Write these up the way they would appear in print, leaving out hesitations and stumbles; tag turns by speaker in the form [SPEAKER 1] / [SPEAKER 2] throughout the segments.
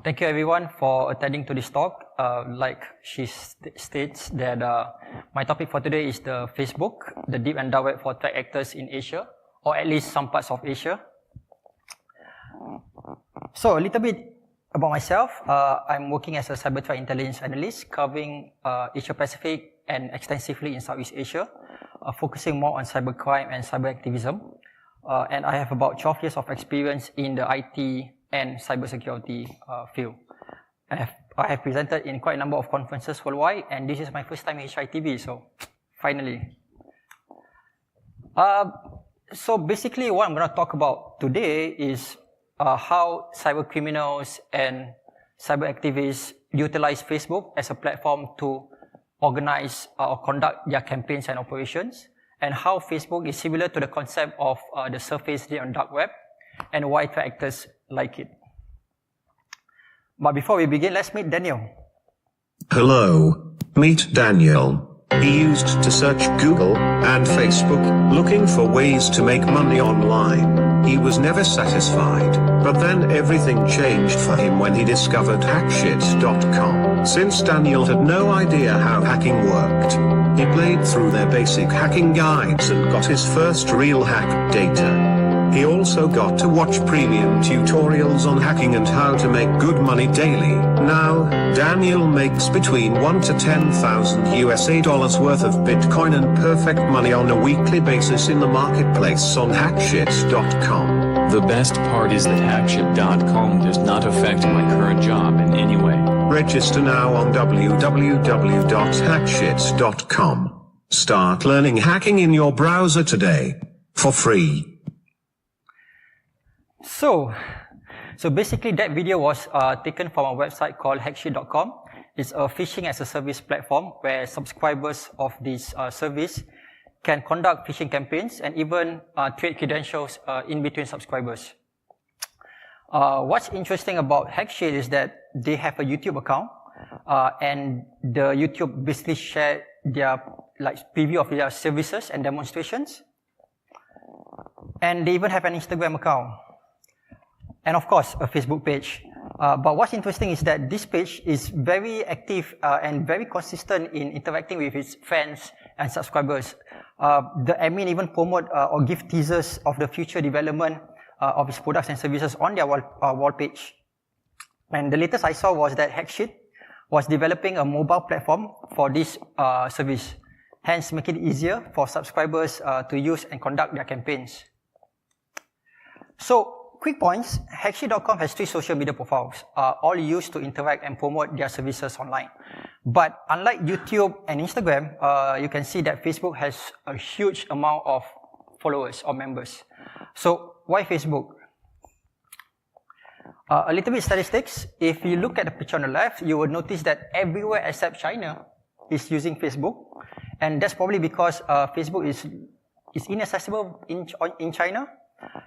[SPEAKER 1] Thank you everyone for attending to this talk. Like she states that my topic for today is the Facebook, the deep and dark web for threat actors in Asia, or at least some parts of Asia. So a little bit about myself. I'm working as a cyber threat intelligence analyst covering Asia Pacific and extensively in Southeast Asia, focusing more on cybercrime and cyber activism. And I have about 12 years of experience in the IT and cybersecurity field. I have presented in quite a number of conferences worldwide, and this is my first time in HITV, so finally. So basically what I'm going to talk about today is how cyber criminals and cyber activists utilize Facebook as a platform to organize or conduct their campaigns and operations, and how Facebook is similar to the concept of the surface on dark web, and why threat actors like it. But before we begin, let's meet Daniel.
[SPEAKER 2] Hello, meet Daniel. He used to search Google and Facebook, looking for ways to make money online. He was never satisfied, but then everything changed for him when he discovered hackshit.com. Since Daniel had no idea how hacking worked, he played through their basic hacking guides and got his first real hack data. He also got to watch premium tutorials on hacking and how to make good money daily. Now, Daniel makes between $1,000 to $10,000 USA worth of Bitcoin and perfect money on a weekly basis in the marketplace on hackshit.com.
[SPEAKER 3] The best part is that hackshit.com does not affect my current job in any way.
[SPEAKER 2] Register now on www.hackshit.com. Start learning hacking in your browser today, for free.
[SPEAKER 1] So basically that video was taken from a website called hackshit.com. It's a phishing as a service platform where subscribers of this service can conduct phishing campaigns and even trade credentials in between subscribers. What's interesting about Hackshit is that they have a YouTube account, and the YouTube basically share their preview of their services and demonstrations. And they even have an Instagram account. And of course, a Facebook page. But what's interesting is that this page is very active and very consistent in interacting with its fans and subscribers. The admin even promote or give teasers of the future development of its products and services on their wall page. And the latest I saw was that Hackshit was developing a mobile platform for this service, hence making it easier for subscribers to use and conduct their campaigns. So, quick points, hackshit.com has 3 social media profiles, all used to interact and promote their services online. But unlike YouTube and Instagram, you can see that Facebook has a huge amount of followers or members. So why Facebook? A little bit statistics. If you look at the picture on the left, you will notice that everywhere except China is using Facebook. And that's probably because Facebook is inaccessible in China.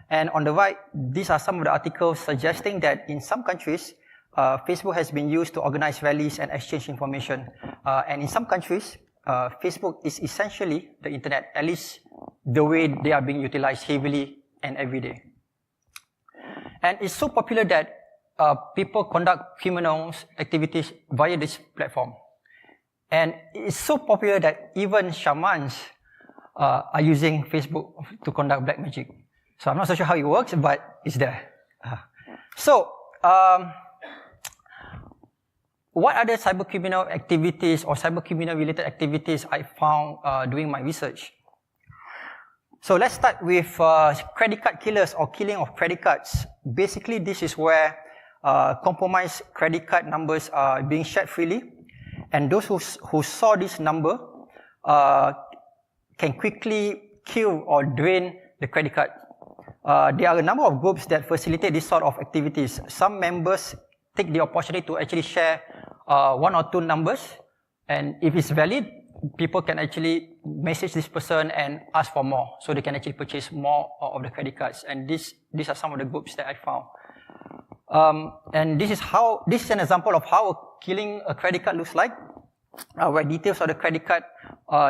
[SPEAKER 1] And on the right, these are some of the articles suggesting that in some countries, Facebook has been used to organize rallies and exchange information. And in some countries, Facebook is essentially the internet, at least the way they are being utilized heavily and every day. And it's so popular that people conduct criminal activities via this platform. And it's so popular that even shamans are using Facebook to conduct black magic. So I'm not so sure how it works, but it's there. So, what other cybercriminal activities or cybercriminal related activities I found doing my research? So let's start with credit card killers or killing of credit cards. Basically, this is where compromised credit card numbers are being shared freely, and those who saw this number can quickly kill or drain the credit card. There are a number of groups that facilitate this sort of activities. Some members take the opportunity to actually share 1 or 2 numbers, and if it's valid, people can actually message this person and ask for more, so they can actually purchase more of the credit cards. And these are some of the groups that I found. And this is an example of how killing a credit card looks like, where details of the credit card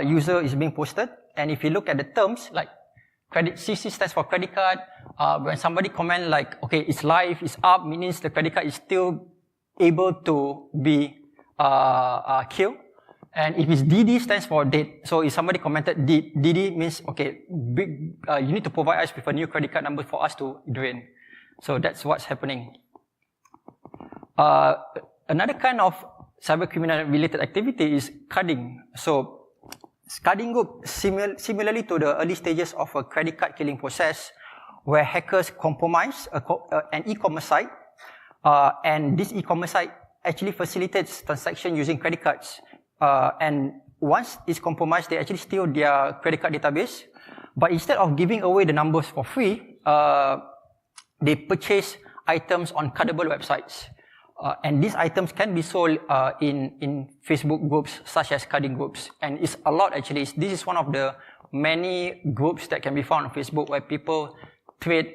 [SPEAKER 1] user is being posted. And if you look at the terms, like CC stands for credit card. When somebody comment like, okay, it's live, it's up, means the credit card is still able to be killed. And if it's DD, stands for dead. So if somebody commented DD means, okay, you need to provide us with a new credit card number for us to drain. So that's what's happening. Another kind of cybercriminal related activity is carding. So carding group, similarly to the early stages of a credit card killing process, where hackers compromise an e-commerce site, and this e-commerce site actually facilitates transaction using credit cards. And once it's compromised, they actually steal their credit card database. But instead of giving away the numbers for free, they purchase items on cardable websites. And these items can be sold in Facebook groups such as carding groups. And it's a lot actually. This is one of the many groups that can be found on Facebook where people trade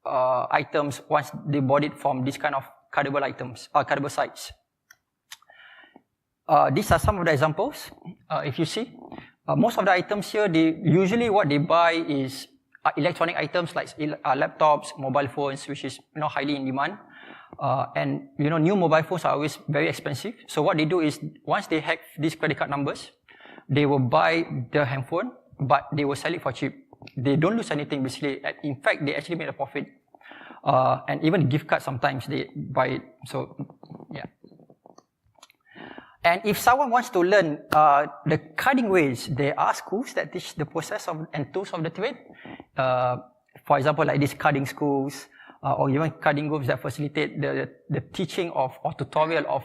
[SPEAKER 1] items once they bought it from this kind of cardable items, cardable sites. These are some of the examples. If you see, most of the items here, usually what they buy is electronic items like laptops, mobile phones, which is highly in demand. And new mobile phones are always very expensive. So what they do is, once they hack these credit card numbers, they will buy the handphone, but they will sell it for cheap. They don't lose anything basically. In fact, they actually made a profit. And even gift cards sometimes they buy it. So yeah. And if someone wants to learn the carding ways, there are schools that teach the process and tools of the trade. For example, like these carding schools, or even carding groups that facilitate the teaching of or tutorial of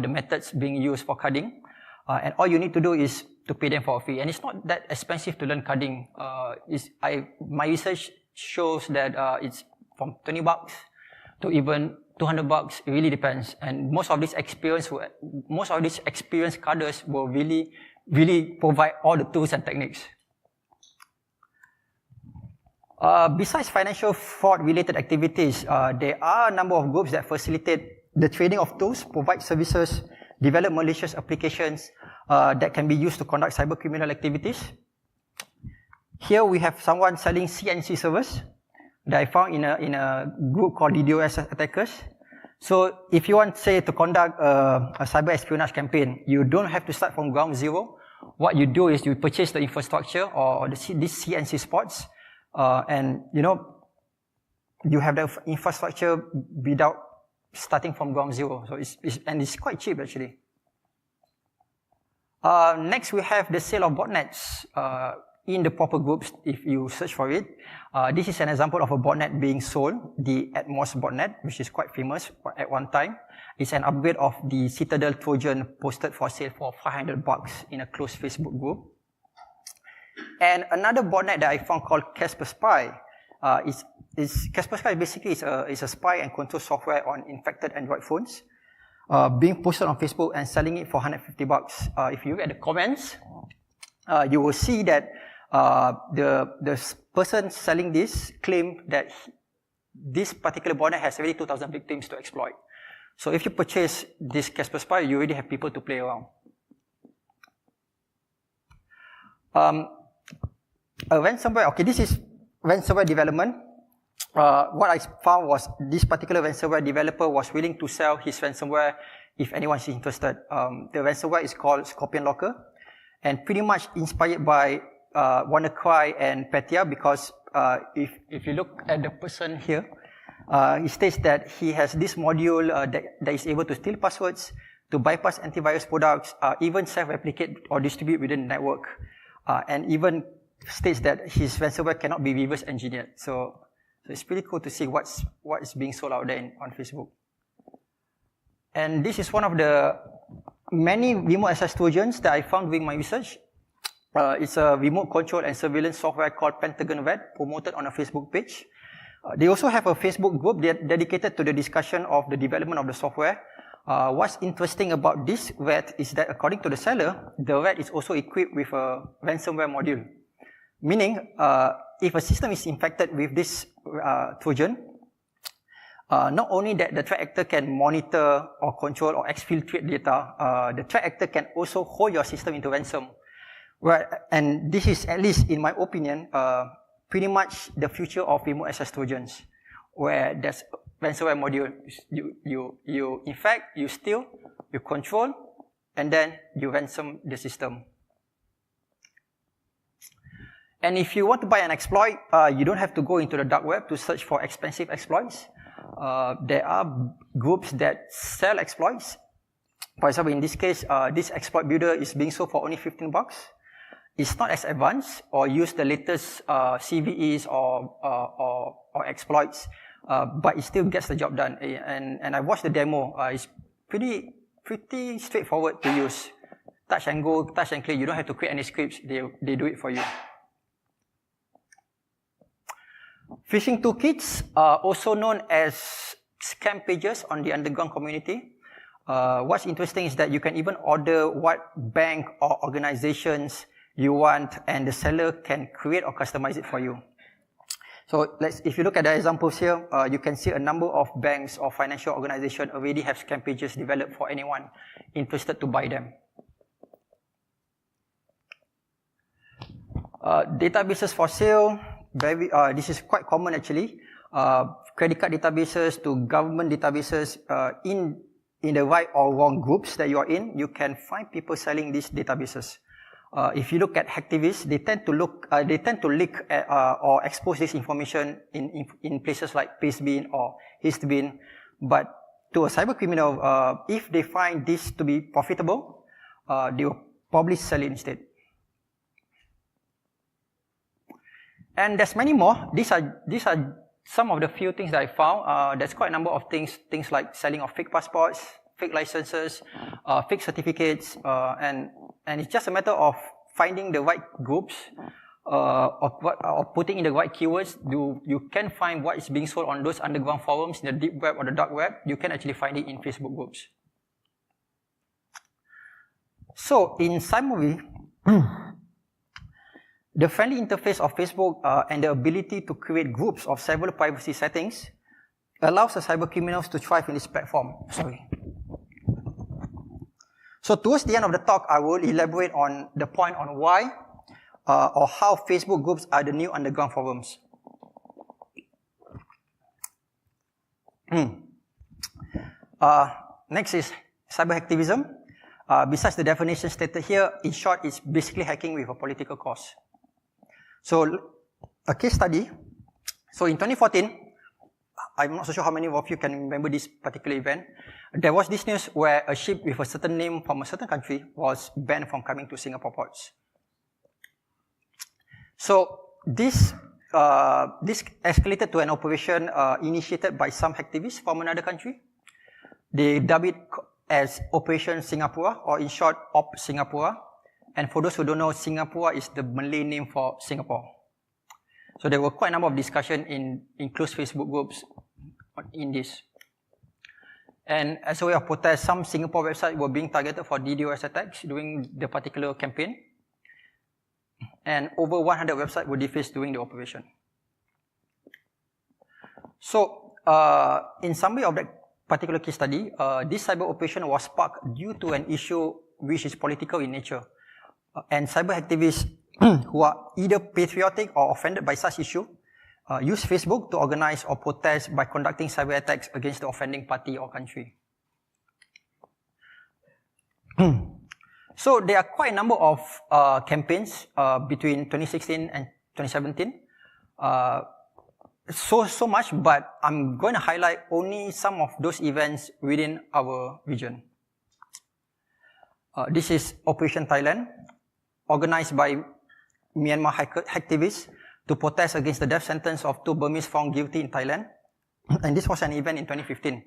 [SPEAKER 1] the methods being used for carding. And all you need to do is to pay them for a fee. And it's not that expensive to learn carding. My research shows that it's from $20 to even $200. It really depends. And most of these experienced carders will really provide all the tools and techniques. Besides financial fraud-related activities, there are a number of groups that facilitate the trading of tools, provide services, develop malicious applications that can be used to conduct cybercriminal activities. Here we have someone selling CNC servers that I found in a group called DDoS attackers. So if you want, say, to conduct a cyber espionage campaign, you don't have to start from ground zero. What you do is you purchase the infrastructure or these CNC spots. And you have the infrastructure without starting from ground zero. So it's quite cheap actually. Next we have the sale of botnets in the proper groups if you search for it. This is an example of a botnet being sold, the Atmos botnet, which is quite famous at one time. It's an upgrade of the Citadel Trojan posted for sale for $500 in a closed Facebook group. And another botnet that I found called Casper Spy. Casper Spy basically is a spy and control software on infected Android phones, being posted on Facebook and selling it for $150. If you look at the comments, you will see that the person selling this claimed that this particular botnet has already 2,000 victims to exploit. So if you purchase this Casper Spy, you already have people to play around. Ransomware, okay, this is ransomware development. What I found was this particular ransomware developer was willing to sell his ransomware if anyone is interested. The ransomware is called Scorpion Locker, and pretty much inspired by WannaCry and Petya, because if you look at the person here, he states that he has this module that is able to steal passwords, to bypass antivirus products, even self-replicate or distribute within the network, and even states that his ransomware cannot be reverse engineered. So it's pretty cool to see what is being sold out there on Facebook. And this is one of the many remote access trojans that I found during my research. It's a remote control and surveillance software called Pentagon Red, promoted on a Facebook page. They also have a Facebook group dedicated to the discussion of the development of the software. What's interesting about this Red is that according to the seller, the Red is also equipped with a ransomware module. Meaning, if a system is infected with this Trojan, not only that the threat actor can monitor or control or exfiltrate data, the threat actor can also hold your system into ransom. And this is, at least in my opinion, pretty much the future of remote access Trojans, where there's ransomware module. You infect, you steal, you control, and then you ransom the system. And if you want to buy an exploit, you don't have to go into the dark web to search for expensive exploits. There are groups that sell exploits. For example, in this case, this exploit builder is being sold for only $15. It's not as advanced or use the latest CVEs or exploits, but it still gets the job done. And I watched the demo. It's pretty straightforward to use. Touch and go, touch and click. You don't have to create any scripts. They do it for you. Phishing toolkits are also known as scam pages on the underground community. What's interesting is that you can even order what bank or organizations you want, and the seller can create or customize it for you. So if you look at the examples here, you can see a number of banks or financial organizations already have scam pages developed for anyone interested to buy them. Databases for sale. This is quite common actually. Credit card databases to government databases. In the right or wrong groups that you are in, you can find people selling these databases. If you look at hacktivists, they tend to leak or expose this information in places like Pastebin or Histbin. But to a cybercriminal, if they find this to be profitable, they will probably sell it instead. And there's many more. These are some of the few things that I found. There's quite a number of things like selling of fake passports, fake licenses, fake certificates, and it's just a matter of finding the right groups or putting in the right keywords. You can find what is being sold on those underground forums in the deep web or the dark web. You can actually find it in Facebook groups. So in summary, the friendly interface of Facebook and the ability to create groups of several privacy settings allows the cybercriminals to thrive in this platform. So towards the end of the talk, I will elaborate on the point on why or how Facebook groups are the new underground forums. Next is cyber hacktivism. Besides the definition stated here, in short, it's basically hacking with a political cause. So a case study. So in 2014, I'm not so sure how many of you can remember this particular event. There was this news where a ship with a certain name from a certain country was banned from coming to Singapore ports. So this escalated to an operation initiated by some hacktivists from another country. They dubbed it as Operation Singapura, or in short, Op Singapura. And for those who don't know, Singapura is the Malay name for Singapore. So there were quite a number of discussions in closed Facebook groups in this. And as a way of protest, some Singapore websites were being targeted for DDoS attacks during the particular campaign. And over 100 websites were defaced during the operation. So, in summary of that particular case study, this cyber operation was sparked due to an issue which is political in nature. And cyber activists who are either patriotic or offended by such issue use Facebook to organize or protest by conducting cyber attacks against the offending party or country. So there are quite a number of campaigns between 2016 and 2017. So much, but I'm going to highlight only some of those events within our region. This is Operation Thailand, organized by Myanmar hacktivists to protest against the death sentence of 2 Burmese found guilty in Thailand. And this was an event in 2015.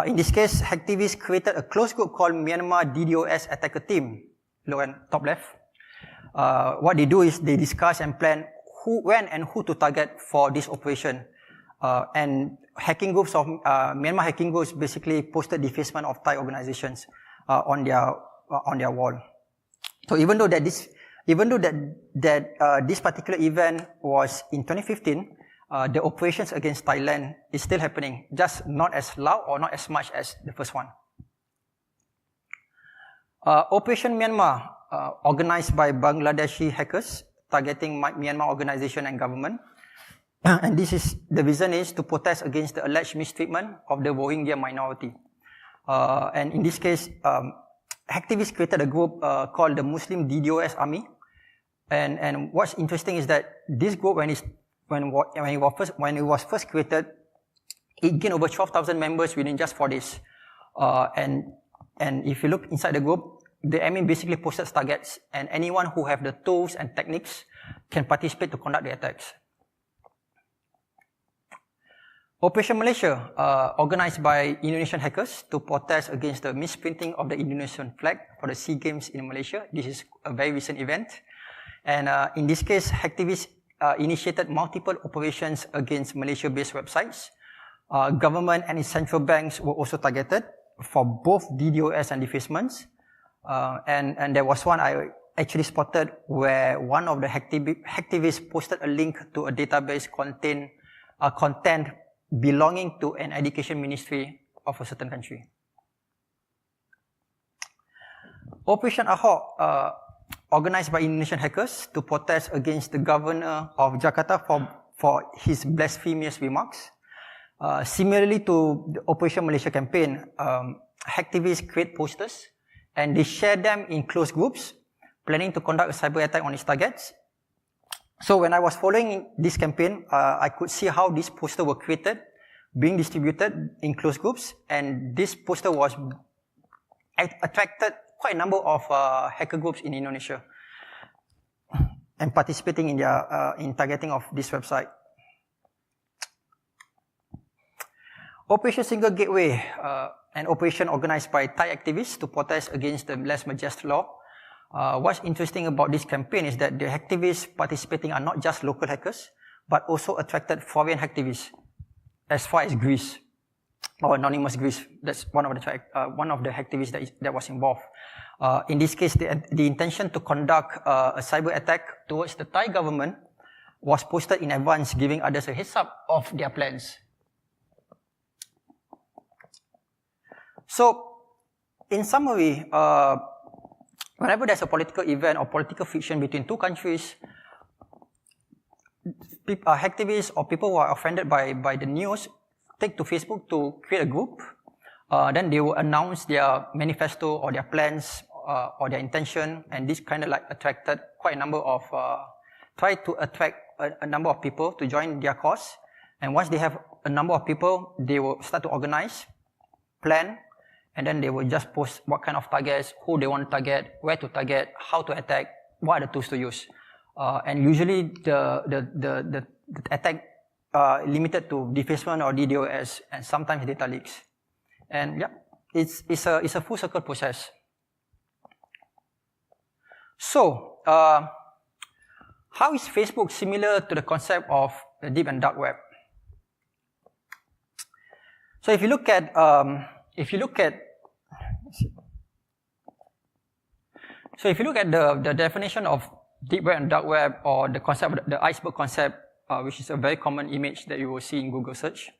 [SPEAKER 1] In this case, hacktivists created a closed group called Myanmar DDoS Attacker Team, lower and top left. What they do is they discuss and plan when and who to target for this operation. And hacking groups of Myanmar hacking groups basically posted defacement of Thai organizations on their wall. So even though that this particular event was in 2015, the operations against Thailand is still happening, just not as loud or not as much as the first one. Operation Myanmar, organized by Bangladeshi hackers targeting Myanmar organization and government. And the reason is to protest against the alleged mistreatment of the Rohingya minority. And in this case, hacktivists created a group called the Muslim DDoS Army. And what's interesting is that this group, when it was first created, it gained over 12,000 members within just 4 days. And if you look inside the group, the admin basically posted targets, and anyone who have the tools and techniques can participate to conduct the attacks. Operation Malaysia, organized by Indonesian hackers to protest against the misprinting of the Indonesian flag for the SEA Games in Malaysia. This is a very recent event. And in this case, hacktivists initiated multiple operations against Malaysia-based websites. Government and its central banks were also targeted for both DDoS and defacements. And there was one I actually spotted where one of the hacktivists posted a link to a database content belonging to an education ministry of a certain country. Operation Ahok, organized by Indonesian hackers to protest against the governor of Jakarta for his blasphemous remarks. Similarly to the Operation Malaysia campaign, hacktivists create posters and they share them in closed groups, planning to conduct a cyber attack on its targets. So when I was following this campaign, I could see how these posters were created, being distributed in closed groups, and this poster was attracted quite a number of hacker groups in Indonesia and participating in targeting of this website. Operation Single Gateway, an operation organized by Thai activists to protest against the less majest law. What's interesting about this campaign is that the hacktivists participating are not just local hackers, but also attracted foreign hacktivists as far as Greece, or anonymous Greece. That's one of the hacktivists that was involved. In this case, the intention to conduct a cyber attack towards the Thai government was posted in advance, giving others a heads up of their plans. So, in summary, whenever there's a political event or political friction between two countries, hacktivists or people who are offended by the news take to Facebook to create a group. Then they will announce their manifesto or their plans or their intention, and this kind of like attracted quite a number of, try to attract a number of people to join their cause. And once they have a number of people, they will start to organize, plan, and then they will just post what kind of targets, who they want to target, where to target, how to attack, what are the tools to use. And usually the attack limited to defacement or DDoS and sometimes data leaks. And yeah, it's a full circle process. So, how is Facebook similar to the concept of the deep and dark web? So if you look at the definition of deep web and dark web, or the concept, the iceberg concept, which is a very common image that you will see in Google search,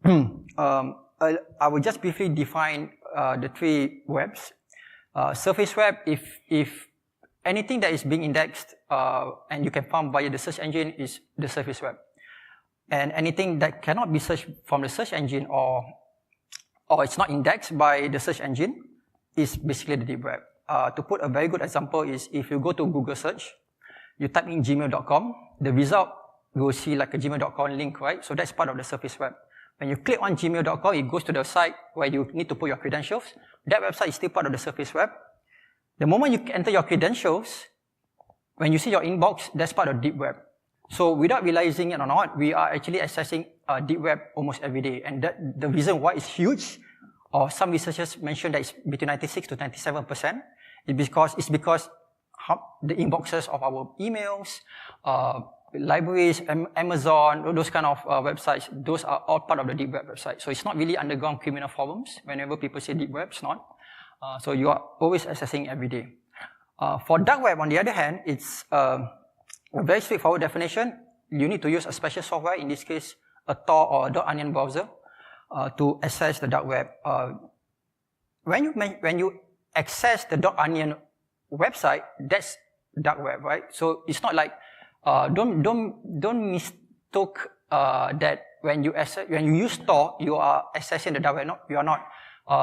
[SPEAKER 1] I will just briefly define the three webs. Surface web, if anything that is being indexed and you can find via the search engine is the surface web. And anything that cannot be searched from the search engine or it's not indexed by the search engine is basically the deep web. To put a very good example is if you go to Google search, you type in gmail.com, the result you will see like a gmail.com link, right? So that's part of the surface web. When you click on gmail.com, it goes to the site where you need to put your credentials. That website is still part of the surface web. The moment you enter your credentials, when you see your inbox, that's part of deep web. So without realizing it or not, we are actually accessing deep web almost every day. And the reason why it's huge, or some researchers mentioned that it's between 96 to 97%, is because the inboxes of our emails, libraries, Amazon, those kind of websites, those are all part of the deep web website. So it's not really underground criminal forums. Whenever people say deep web, it's not. So you are always accessing every day. For dark web, on the other hand, it's a very straightforward definition. You need to use a special software, in this case, a Tor or a .onion browser, to access the dark web. When you access the .onion website, that's dark web, right? So it's not like don't took that when you use Tor, you are accessing the dark web. No, you are not.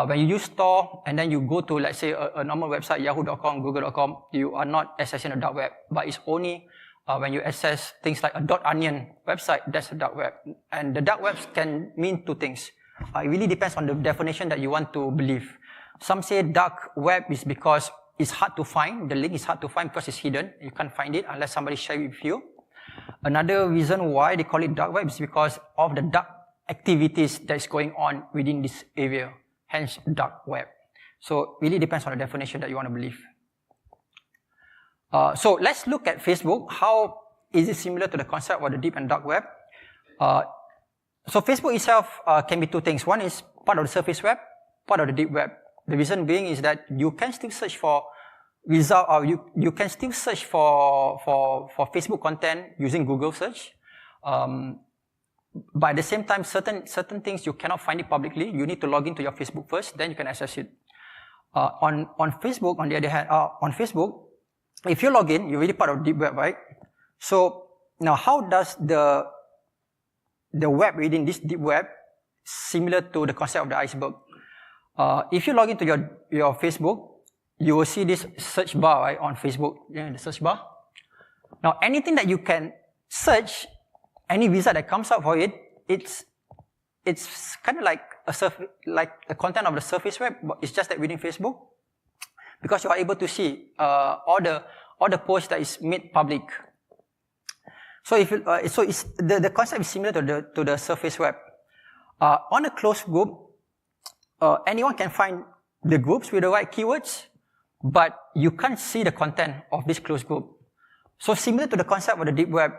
[SPEAKER 1] When you use Tor and then you go to, let's say, a normal website, yahoo.com, google.com, you are not accessing the dark web. But it's only when you access things like a .onion website, that's the dark web. And the dark web can mean two things. It really depends on the definition that you want to believe. Some say dark web is because it's hard to find. The link is hard to find because it's hidden. You can't find it unless somebody shares it with you. Another reason why they call it dark web is because of the dark activities that is going on within this area. Hence, dark web. So, really depends on the definition that you want to believe. So, let's look at Facebook. How is it similar to the concept of the deep and dark web? So, Facebook itself can be two things. One is part of the surface web, part of the deep web. The reason being is that you can still search for result, or you can still search for Facebook content using Google search. But at the same time, certain things you cannot find it publicly. You need to log into your Facebook first, then you can access it. On Facebook, on the other hand, on Facebook, if you log in, you're really part of the deep web, right? So now, how does the web within this deep web similar to the concept of the iceberg? If you log into your Facebook, you will see this search bar, right, on Facebook. Yeah, the search bar. Now, anything that you can search, any result that comes up for it, it's kind of like the content of the surface web, but it's just that within Facebook, because you are able to see all the posts that is made public. So the concept is similar to the surface web. On a closed group, anyone can find the groups with the right keywords, but you can't see the content of this closed group. So similar to the concept of the deep web,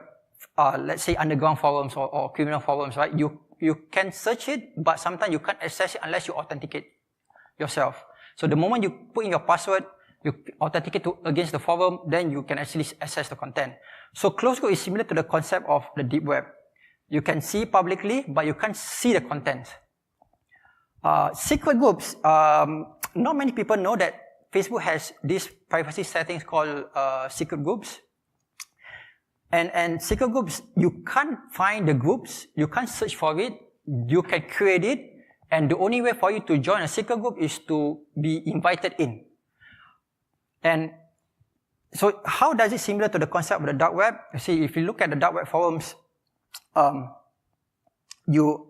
[SPEAKER 1] let's say underground forums or criminal forums, right? You can search it, but sometimes you can't access it unless you authenticate yourself. So the moment you put in your password, you authenticate against the forum, then you can actually access the content. So closed group is similar to the concept of the deep web. You can see publicly, but you can't see the content. Secret groups, not many people know that Facebook has these privacy settings called secret groups. And secret groups, you can't find the groups, you can't search for it, you can create it, and the only way for you to join a secret group is to be invited in. And so how does it similar to the concept of the dark web? You see, if you look at the dark web forums, you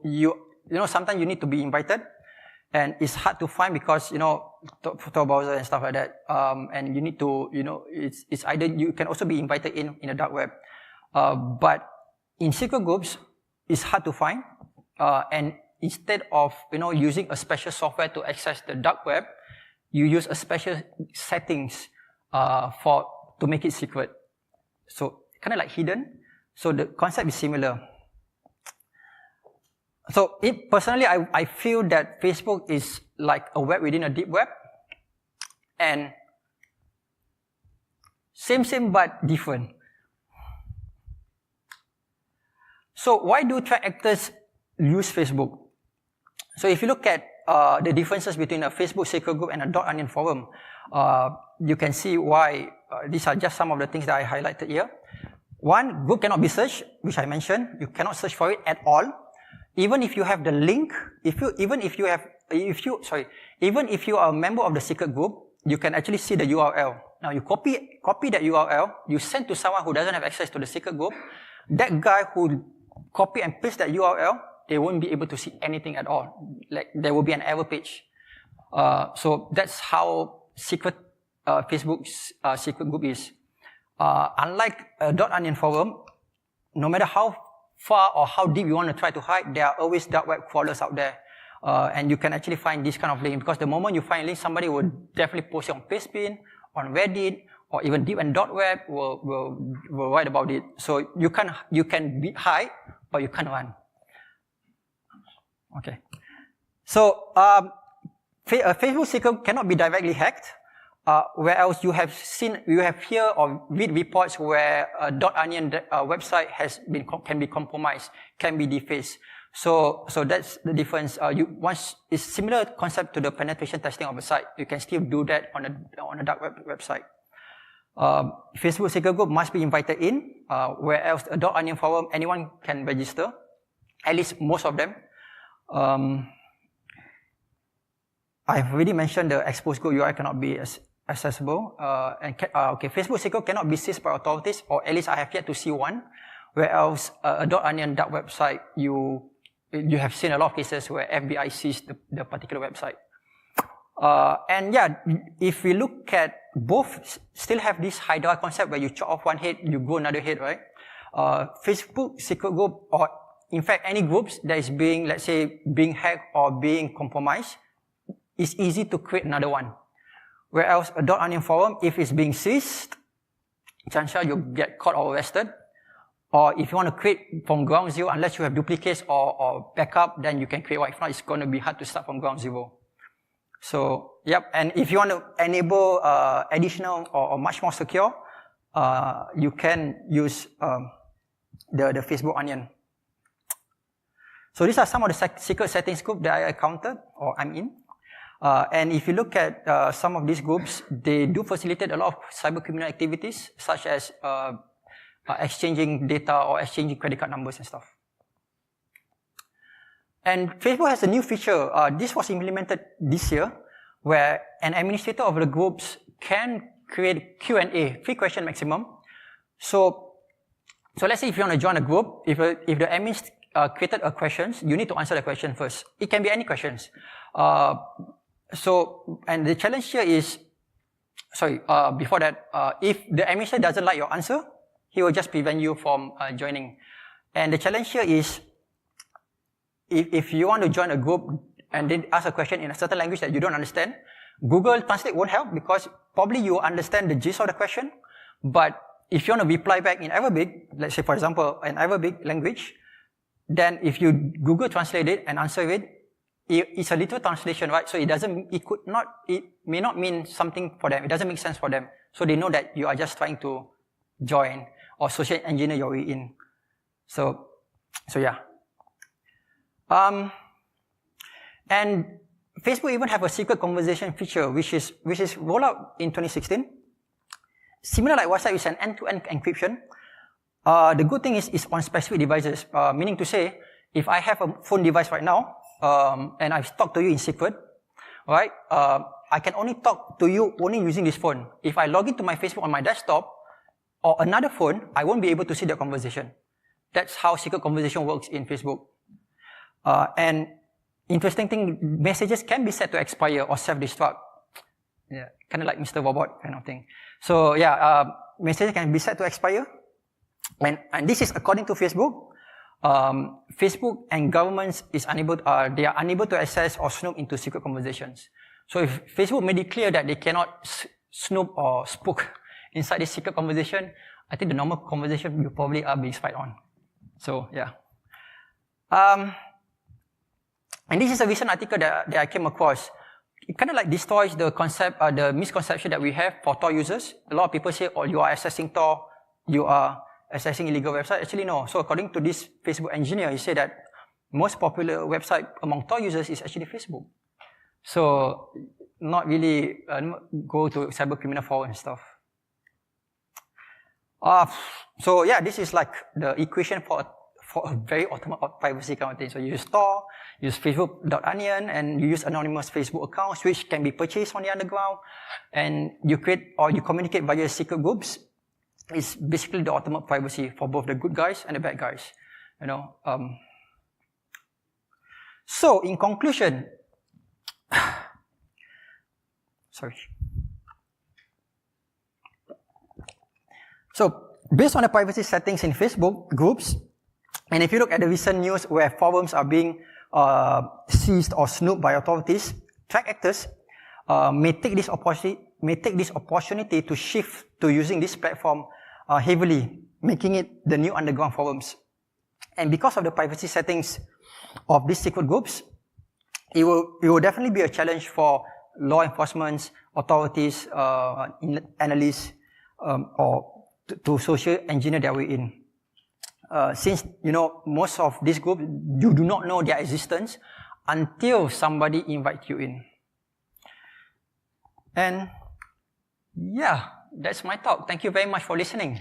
[SPEAKER 1] know, sometimes you need to be invited, and it's hard to find because, you know, Tor browser and stuff like that. And you need to, you know, it's either you can also be invited in the dark web. But in secret groups, it's hard to find. And instead of, you know, using a special software to access the dark web, you use a special settings to make it secret. So kind of like hidden. So the concept is similar. So personally, I feel that Facebook is like a web within a deep web, and same but different. So why do threat actors use Facebook? So if you look at the differences between a Facebook secret group and a .onion forum, you can see why. These are just some of the things that I highlighted here. One, group cannot be searched, which I mentioned. You cannot search for it at all. Even if you have the link, even if you are a member of the secret group, you can actually see the URL. Now you copy that URL, you send to someone who doesn't have access to the secret group. That guy who copy and paste that URL, they won't be able to see anything at all. Like there will be an error page. So that's how secret Facebook's secret group is. Unlike a .onion forum, no matter how far or how deep you want to try to hide, there are always dark web crawlers out there. And you can actually find this kind of link, because the moment you find a link, somebody will definitely post it on Pastebin, on Reddit, or even deep and dark web will write about it. So you can hide, but you can't run. Okay. So Facebook secret cannot be directly hacked. Whereas you have here or read reports where a .onion website can be compromised, can be defaced. So that's the difference. Once it's similar concept to the penetration testing of a site, you can still do that on a dark web website. Facebook secret group must be invited in, whereas a .onion forum, anyone can register, at least most of them. I've already mentioned the exposed group URL cannot be accessible. Facebook secret cannot be seized by authorities, or at least I have yet to see one. Whereas a .onion dark website, you have seen a lot of cases where FBI seized the particular website. And yeah, if we look at both, still have this Hydra concept where you chop off one head, you grow another head, right? Facebook secret group, or in fact any groups that is being, let's say, being hacked or being compromised, it's easy to create another one. Whereas a .onion forum, if it's being seized, chances you get caught or arrested. Or if you want to create from ground zero, unless you have duplicates or backup, then you can create one. If not, it's going to be hard to start from ground zero. So, yep. And if you want to enable additional or much more secure, you can use the Facebook onion. So these are some of the secret settings group that I encountered or I'm in. And if you look at some of these groups, they do facilitate a lot of cybercriminal activities, such as exchanging data or exchanging credit card numbers and stuff. And Facebook has a new feature. This was implemented this year, where an administrator of the groups can create Q&A, 3 question maximum. So let's say if you want to join a group, if the admin created a question, you need to answer the question first. It can be any questions. And the challenge here is, before that, if the administrator doesn't like your answer, he will just prevent you from joining. And the challenge here is, if you want to join a group and then ask a question in a certain language that you don't understand, Google Translate won't help, because probably you understand the gist of the question. But if you want to reply back in Arabic, let's say for example, an Arabic language, then if you Google Translate it and answer it, it's a literal translation, right? So it may not mean something for them. It doesn't make sense for them. So they know that you are just trying to join or social engineer your way in. So yeah. And Facebook even have a secret conversation feature, which is rolled out in 2016. Similar like WhatsApp, is an end-to-end encryption. The good thing is it's on specific devices, meaning to say, if I have a phone device right now, and I talk to you in secret, right? I can only talk to you only using this phone. If I log into my Facebook on my desktop or another phone, I won't be able to see the conversation. That's how secret conversation works in Facebook. And interesting thing, messages can be set to expire or self-destruct. Yeah, kind of like Mr. Robot kind of thing. So yeah, messages can be set to expire. And this is according to Facebook. Facebook and governments they are unable to access or snoop into secret conversations. So if Facebook made it clear that they cannot snoop or spook inside this secret conversation, I think the normal conversation you probably are being spied on. So yeah. And this is a recent article that I came across. It kind of like destroys the concept, the misconception that we have for Tor users. A lot of people say, oh, you are accessing Tor, you are accessing illegal website. Actually, no. So according to this Facebook engineer, he said that most popular website among Tor users is actually Facebook. So not really go to cybercriminal forum and stuff. So yeah, this is like the equation for a very ultimate privacy kind of thing. So you use Tor, use Facebook.onion, and you use anonymous Facebook accounts, which can be purchased on the underground, and you create or you communicate via secret groups. It's basically the ultimate privacy for both the good guys and the bad guys. You know. So in conclusion, sorry. So based on the privacy settings in Facebook groups, and if you look at the recent news where forums are being seized or snooped by authorities, threat actors may take this opportunity to shift to using this platform heavily, making it the new underground forums. And because of the privacy settings of these secret groups, it will definitely be a challenge for law enforcement, authorities, analysts, or to social engineer their way in. Since, you know, most of these groups, you do not know their existence until somebody invites you in. And yeah, that's my talk. Thank you very much for listening.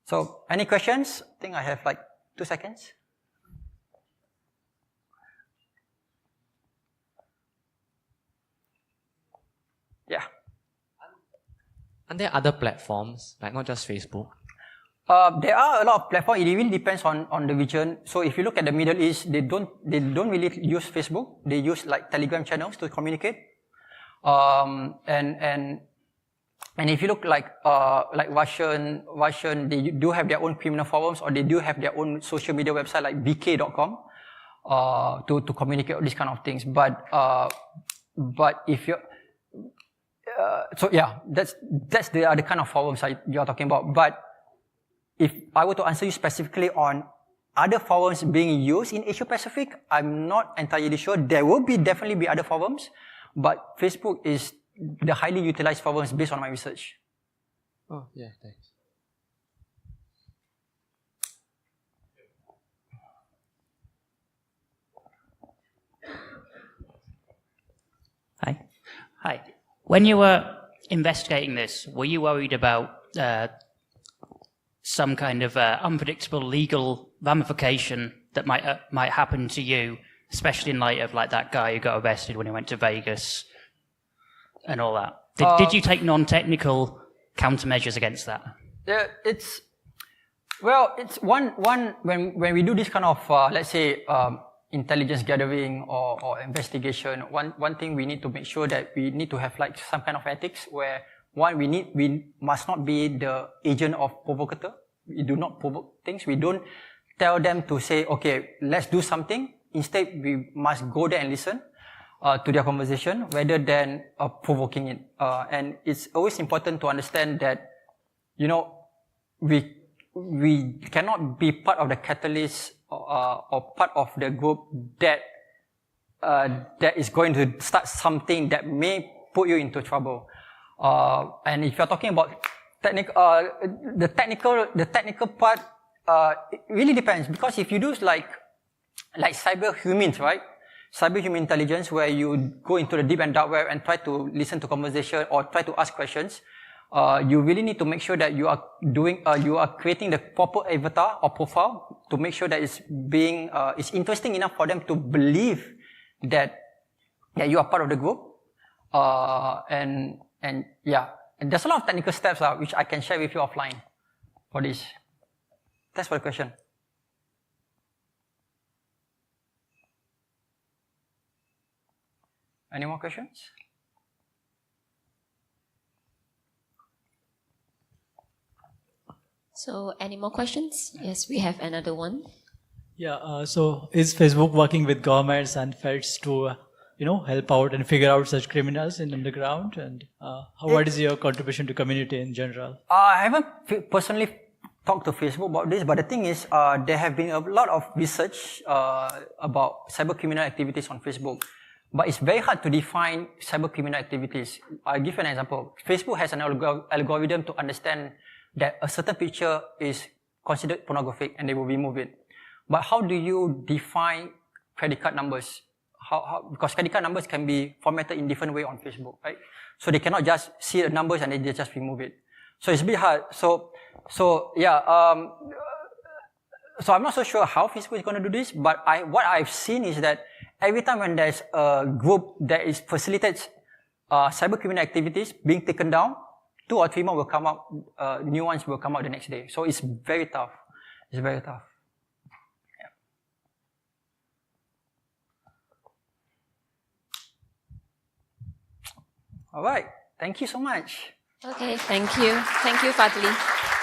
[SPEAKER 1] So, any questions? I think I have like 2 seconds. Yeah.
[SPEAKER 4] Are there other platforms, like not just Facebook?
[SPEAKER 1] There are a lot of platforms. It really depends on the region. So if you look at the Middle East, they don't really use Facebook. They use like Telegram channels to communicate. And if you look like Russian, they do have their own criminal forums, or they do have their own social media website like bk.com to communicate all these kind of things. But if you so yeah, that's the other kind of forums you're talking about. But if I were to answer you specifically on other forums being used in Asia Pacific, I'm not entirely sure. There will definitely be other forums, but Facebook is the highly utilized forums based on my research.
[SPEAKER 4] Oh, yeah, thanks.
[SPEAKER 5] Hi. When you were investigating this, were you worried about some kind of unpredictable legal ramification that might happen to you, especially in light of like that guy who got arrested when he went to Vegas and all that? Did you take non-technical countermeasures against that?
[SPEAKER 1] It's one when we do this kind of let's say intelligence gathering or investigation. One thing we need to make sure that we need to have like some kind of ethics where we must not be the agent of provocateur. We do not provoke things. We don't tell them to say, okay, let's do something. Instead, we must go there and listen to their conversation rather than provoking it. And it's always important to understand that, you know, we cannot be part of the catalyst or part of the group that is going to start something that may put you into trouble. And if you're talking about the technical part, it really depends, because if you do like cyber humans, right? Cyber human intelligence, where you go into the deep and dark web and try to listen to conversation or try to ask questions, you really need to make sure that you are creating the proper avatar or profile to make sure that it's interesting enough for them to believe that you are part of the group. And yeah, and there's a lot of technical steps which I can share with you offline for this. Thanks for the question. Any more questions?
[SPEAKER 6] So, any more questions? Yes, we have another one.
[SPEAKER 7] Yeah, so is Facebook working with governments and feds to, help out and figure out such criminals in underground? And what is your contribution to community in general?
[SPEAKER 1] I haven't personally talked to Facebook about this, but the thing is, there have been a lot of research about cybercriminal activities on Facebook. But it's very hard to define cybercriminal activities. I'll give you an example. Facebook has an algorithm to understand that a certain picture is considered pornographic and they will remove it. But how do you define credit card numbers? Because credit card numbers can be formatted in different way on Facebook, right? So they cannot just see the numbers and they just remove it. So it's a bit hard. So I'm not so sure how Facebook is going to do this, but what I've seen is that every time when there's a group that facilitates cybercriminal activities being taken down, 2 or 3 more will come up, new ones will come out the next day. So it's very tough. It's very tough. Yeah. All right. Thank you so much.
[SPEAKER 6] Okay, thank you. Thank you, Fadli.